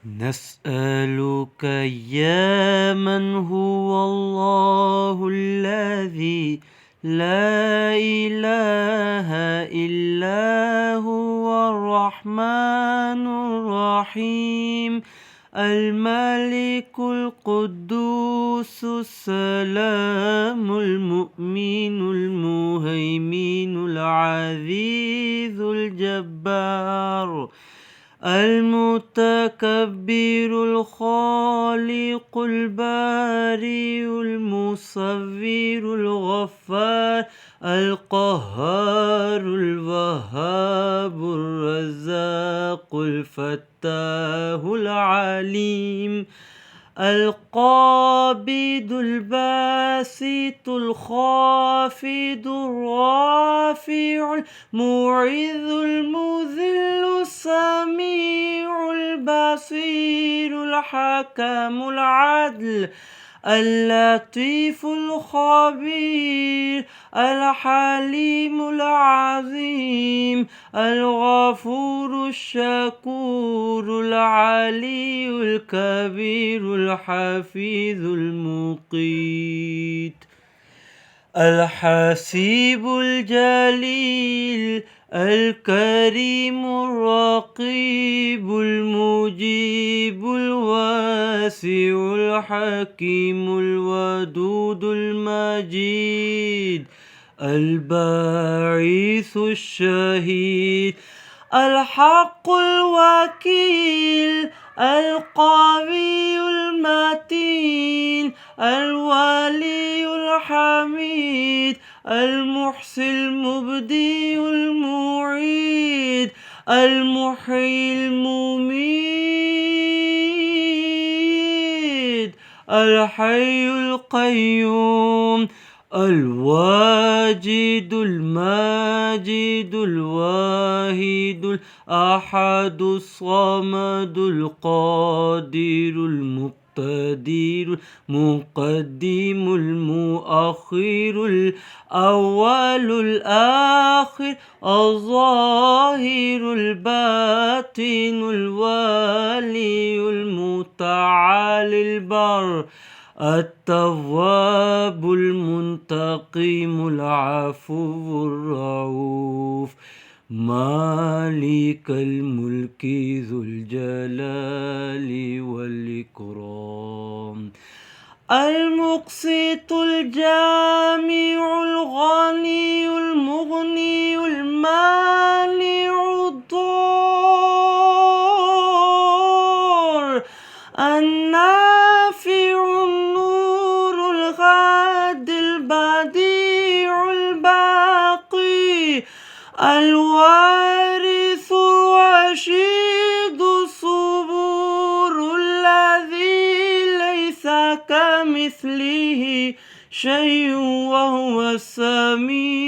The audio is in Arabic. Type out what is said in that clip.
نسألك يا من هو الله الذي لا إله إلا هو الرحمن الرحيم الملك القدوس السلام المؤمن المهيمن العزيز الجبار المتكبر الخالق البارئ المصور الغفار القهار الوهاب الرزاق الفتاح العليم القابض الباسط الخافض الرافع المعز المذل السميع البصير الحكم العدل اللطيف الخبير الحليم العظيم الغفور الشكور العلي الكبير الحفيظ المقيت الحسيب الجليل الكريم الرقيب المجيب الواسع الحكيم الودود المجيد الباعث الشهيد الحق الوكيل القوي المتين الولي الحميد المحصي المبدي المعيد المحيي المميت الحي القيوم الواجد الماجد الواحد الأحد الصمد القادر المقتدر المقدم المؤخر الأول الآخر الظاهر الباطن الوالي المتعالي البر التواب المنتقم العفو الرؤوف مالك الملك ذو الجلال والإكرام المقسط الجامع الغني المغني المانع الضار النافع النور الغاد البديع الباقي الوارث الرشيد الصبور الذي ليس كمثله شيء وهو السميع